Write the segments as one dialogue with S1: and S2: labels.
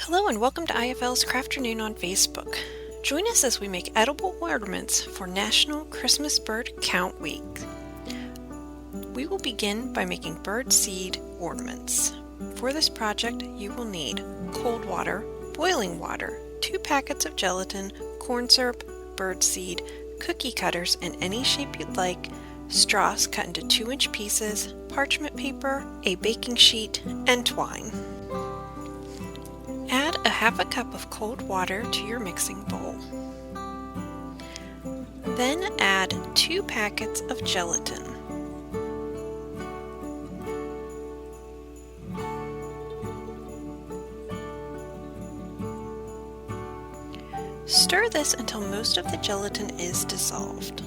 S1: Hello and welcome to IFL's Crafternoon on Facebook. Join us as we make edible ornaments for National Christmas Bird Count Week. We will begin by making birdseed ornaments. For this project, you will need cold water, boiling water, 2 packets of gelatin, corn syrup, birdseed, cookie cutters in any shape you'd like, straws cut into 2-inch pieces, parchment paper, a baking sheet, and twine. Add a half a cup of cold water to your mixing bowl. Then add 2 packets of gelatin. Stir this until most of the gelatin is dissolved.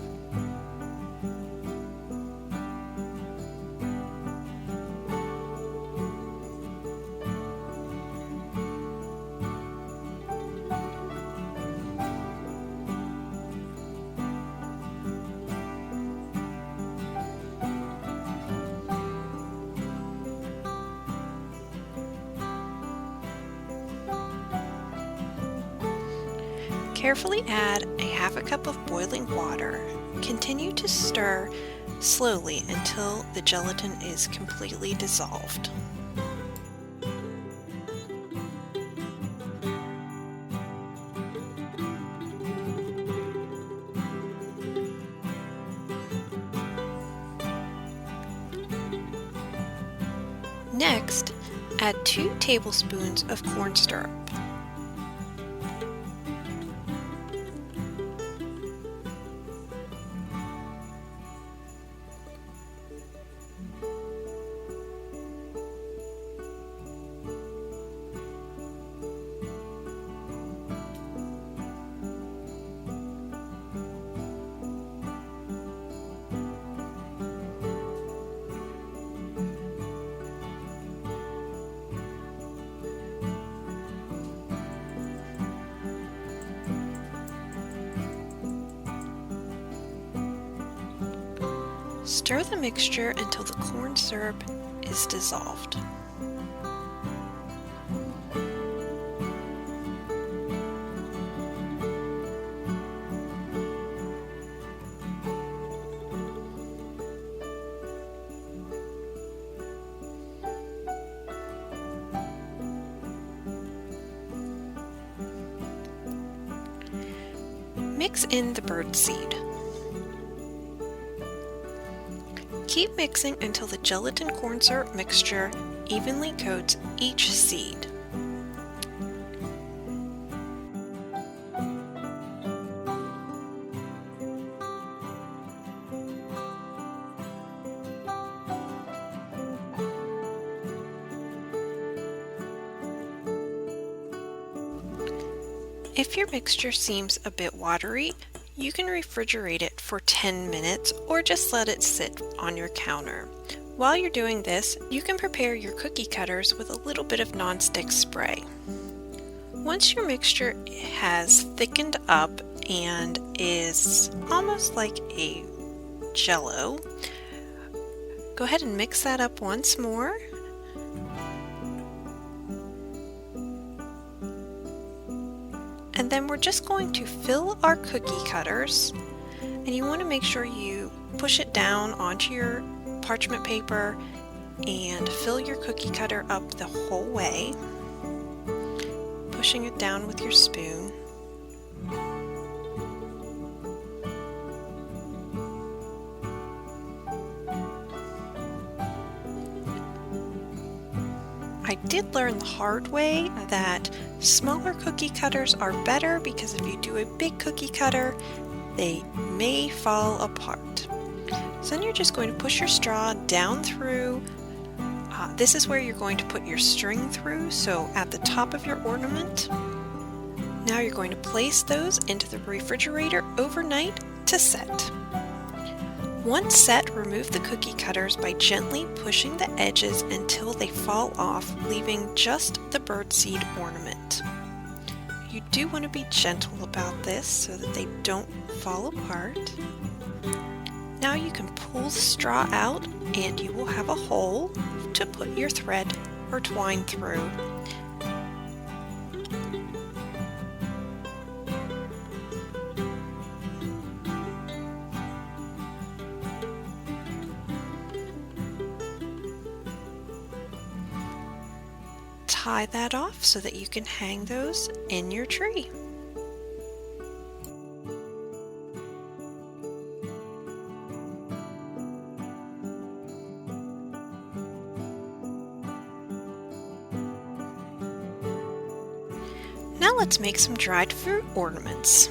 S1: Carefully add a half a cup of boiling water. Continue to stir slowly until the gelatin is completely dissolved. Next, add 2 tablespoons of corn syrup. Stir the mixture until the corn syrup is dissolved. Mix in the birdseed. Keep mixing until the gelatin corn syrup mixture evenly coats each seed. If your mixture seems a bit watery, you can refrigerate it for 10 minutes or just let it sit on your counter. While you're doing this, you can prepare your cookie cutters with a little bit of nonstick spray. Once your mixture has thickened up and is almost like a jello, go ahead and mix that up once more. And then we're just going to fill our cookie cutters, and you want to make sure you push it down onto your parchment paper and fill your cookie cutter up the whole way, pushing it down with your spoon. I did learn the hard way that smaller cookie cutters are better because if you do a big cookie cutter, they may fall apart. So then you're just going to push your straw down through. This is where you're going to put your string through, so at the top of your ornament. Now you're going to place those into the refrigerator overnight to set. Once set, remove the cookie cutters by gently pushing the edges until they fall off, leaving just the birdseed ornament. You do want to be gentle about this so that they don't fall apart. Now you can pull the straw out and you will have a hole to put your thread or twine through. Tie that off so that you can hang those in your tree. Now let's make some dried fruit ornaments.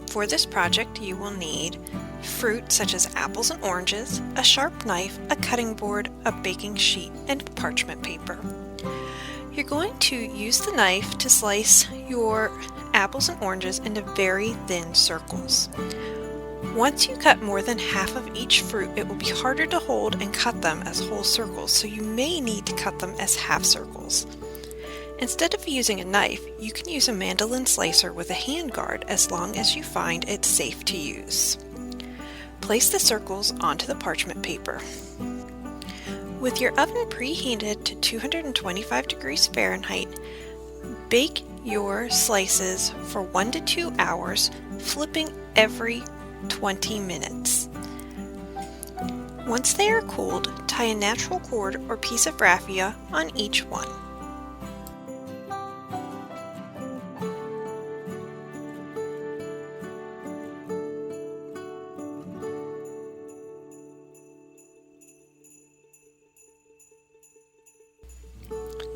S1: For this project, you will need fruit such as apples and oranges, a sharp knife, a cutting board, a baking sheet, and parchment paper. You're going to use the knife to slice your apples and oranges into very thin circles. Once you cut more than half of each fruit, it will be harder to hold and cut them as whole circles, so you may need to cut them as half circles. Instead of using a knife, you can use a mandolin slicer with a hand guard as long as you find it safe to use. Place the circles onto the parchment paper. With your oven preheated to 225 degrees Fahrenheit, bake your slices for 1 to 2 hours, flipping every 20 minutes. Once they are cooled, tie a natural cord or piece of raffia on each one.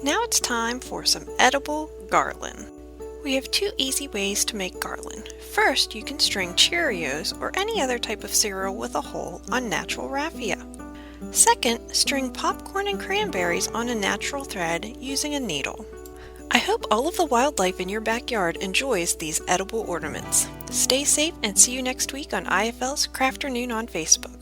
S1: Now it's time for some edible garland. We have 2 easy ways to make garland. First, you can string Cheerios or any other type of cereal with a hole on natural raffia. Second, string popcorn and cranberries on a natural thread using a needle. I hope all of the wildlife in your backyard enjoys these edible ornaments. Stay safe and see you next week on IFL's Crafternoon on Facebook.